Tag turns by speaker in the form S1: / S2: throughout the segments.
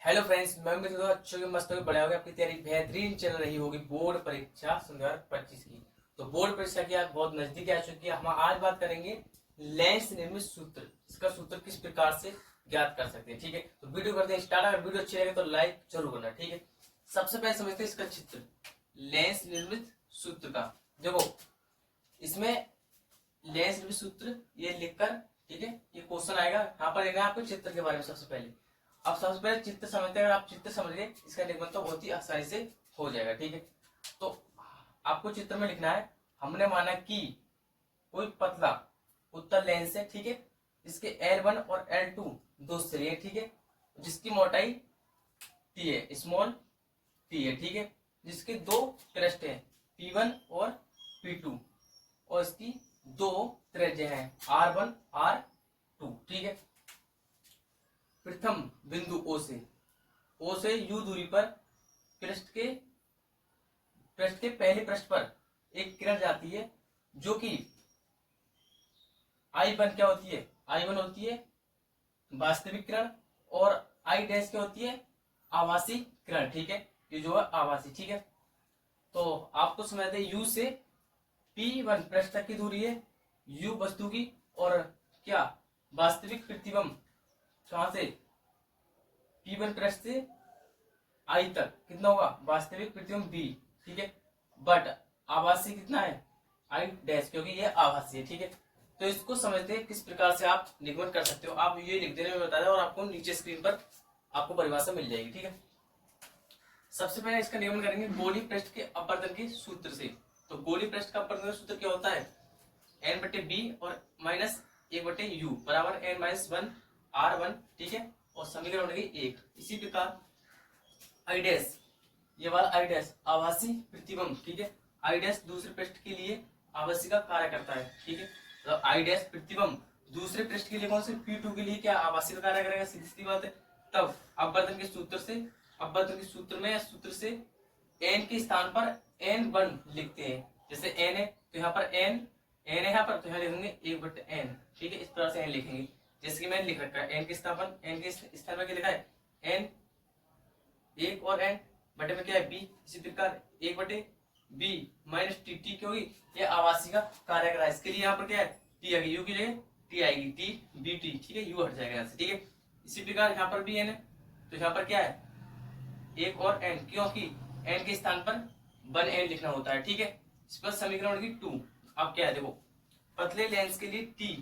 S1: Hello friends, मैं उम्मीद करता हूँ अच्छे के मस्त होगी बढ़िया होगी। आपकी तैयारी बेहतरीन चल रही होगी बोर्ड परीक्षा 2025 की। तो बोर्ड परीक्षा की आज बहुत नजदीक आ चुकी है। हम आज बात करेंगे लेंस निर्मित सूत्र। इसका सूत्र किस प्रकार से ज्ञात कर सकते हैं, ठीक है। तो वीडियो करते हैं स्टार्ट। अगर वीडियो अच्छी लगे तो लाइक जरूर करना, ठीक है। सबसे पहले समझते हैं इसका चित्र लेंस निर्मित सूत्र का। देखो इसमें लेंस निर्मित सूत्र ये लिखकर, ठीक है, ये क्वेश्चन आएगा। यहाँ पर लिखना है आपको चित्र के बारे में। सबसे पहले अब सबसे पहले चित्र समझते हैं। अगर आप चित्र समझ गए इसका निगमन तो बहुत ही आसानी से हो जाएगा, ठीक है। तो आपको चित्र में लिखना है, हमने माना कि कोई पतला उत्तल लेंस है, ठीक है। इसके L1 और L2 दो सिरे हैं, ठीक है। जिसकी मोटाई T है, स्मॉल t है, ठीक है। जिसके दो पृष्ठ हैं P1 और P2 और इसकी दो त्रिज्या हैं R1 R2, ठीक है। प्रथम बिंदु O से U दूरी पर पृष्ठ के पहले पृष्ठ पर एक किरण जाती है जो कि I1 क्या होती है, I1 होती है वास्तविक किरण और I डैश क्या होती है आभासी किरण, ठीक है। ये जो है आभासी, ठीक है। तो आपको समझते हैं U से P1 पृष्ठ तक की दूरी है, U वस्तु की, और क्या वास्तविक प्रतिबिंब कहां से P1 पृष्ठ से I तक कितना होगा वास्तविक प्रतिबिंब B, ठीक है। बट आभासी कितना है I डैश, क्योंकि ये आभासी है, ठीक है। तो इसको समझते हैं किस प्रकार से आप निगमन कर सकते हो। आप ये लिख देने में बता दें और आपको नीचे स्क्रीन पर आपको परिभाषा मिल जाएगी, ठीक है। सबसे पहले इसका निगमन करेंगे गोलीय पृष्ठ के अपवर्तन के सूत्र से। तो गोलीय पृष्ठ का अपवर्तन सूत्र क्या होता है, n/b और माइनस 1/u बराबर n-1 r1, ठीक है। और समीकरण बनेगी 1। इसी प्रकार I डैश, ये वाला I डैश आभासी प्रतिबिंब, ठीक है। I डैश दूसरे पृष्ठ के लिए आभासी का कार्य करता है, ठीक है। तो I डैश प्रतिबिंब दूसरे पृष्ठ के लिए कौन से P2 के लिए क्या आभासी का कार्य करेगा, सीधी सी बात है। तब अपवर्तन के सूत्र से, अपवर्तन के सूत्र में सूत्र से n के स्थान पर n1 लिखते हैं। जैसे n है तो यहाँ पर n है यहाँ पर, तो यहाँ लिखेंगे 1/n, ठीक है। इस तरह से n लिखेंगे जैसे कि मैंने लिख रखा है। n के स्थान पर क्या लिखा है n, 1 और n बटे में क्या है b। इसी प्रकार 1/b माइनस टी, टी क्योंकि ये आभासी का कार्य कर रहा है। इसके लिए यहाँ पर क्या है t आएगी, u की जगह t आएगी, t b t, ठीक है। u हट जाएगा यहाँ से, ठीक है। इसी प्रकार यहाँ पर भी n है तो यहाँ पर क्या है 1 और n, क्योंकि n के स्थान पर 1n लिखना होता है, ठीक है। इस पर समीकरण की 2। अब क्या है देखो, पतले लेंस के लिए t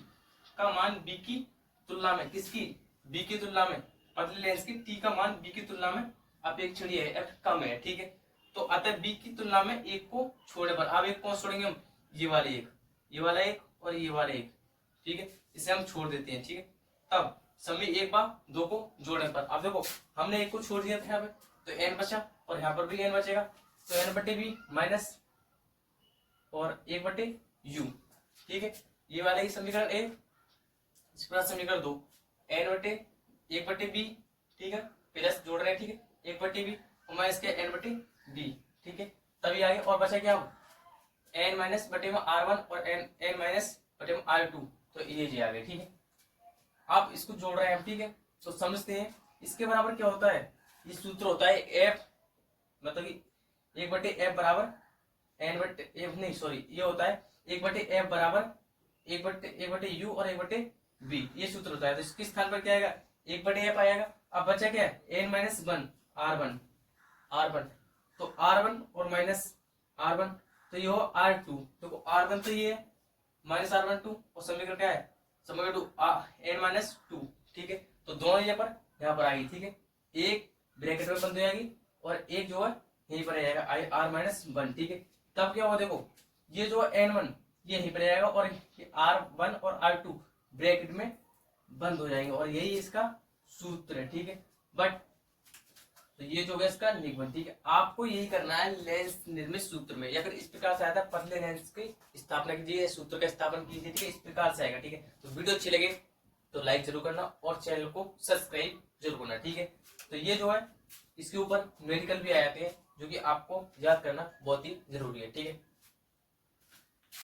S1: का मान b की तुलना में, किसकी b की तुलना में, पतले लेंस की t का मान b की तुलना में अपेक्षणीय है, f कम है, ठीक है। तो अतः b की तुलना में एक को छोड़ने पर, अब एक कौन छोड़ेंगे हम, ये वाले एक, ये वाला एक और ये वाला एक, ठीक है। इसे हम छोड़ देते हैं, ठीक है। तब सभी एक बार दो को जोड़ने पर, अब देखो हमने एक को छोड़ दिया था यहाँ पे तो n बचा और यहाँ पर भी n बचेगा। तो n/b माइनस और 1/u, ठीक है। ये वाला ही समीकरण ए। इस पर समीकरण 2 n/1/b, ठीक है, प्लस जोड़ रहे हैं, ठीक है, 1/b और माइनस क्या n/b, ठीक है। तभी आगे और बचा क्या n माइनस बटे में r1 और n माइनस बटे में r2, तो ये जी आ गए, ठीक है। आप इसको जोड़ रहे हैं, ठीक है। तो समझते हैं इसके बराबर क्या होता है, ये सूत्र होता है f, मतलब कि 1/f बराबर n/f नहीं सॉरी, ये होता है 1/f बराबर 1/u और 1/b, ये सूत्र होता है। तो इसके स्थान पर क्या आएगा 1/f आएगा। अब बचा क्या है n-1 r1, तो r1 और माइनस r1 तो ये हो r2, देखो r1 तो ये है माइनस r1 2 और समीकरण क्या है समीकरण 2 n-2, ठीक है। तो दोनों यहाँ पर आएगी, ठीक है। एक ब्रैकेट में बंद हो जाएगी और एक जो है यहीं पर आएगा r-1, ठीक है। तब क्या होगा देखो, ये जो n1 ये यहीं पर आएगा और r1 और r2 ब्रैकेट में बंद हो जाएंगे और यही इसका सूत्र है, ठीक है। बट तो ये जो है इसका निगमन, ठीक है। आपको यही करना है लेंस निर्मित सूत्र में, या फिर इस प्रकार से आया था पतले लेंस की स्थापना कीजिए, सूत्र का स्थापन कीजिए, ठीक है। इस प्रकार से आएगा, ठीक है। तो वीडियो अच्छी लगे तो लाइक जरूर करना और चैनल को सब्सक्राइब जरूर करना, ठीक है। तो ये जो है इसके ऊपर मेडिकल भी आ जाते हैं जो कि आपको याद करना बहुत ही जरूरी है, ठीक है।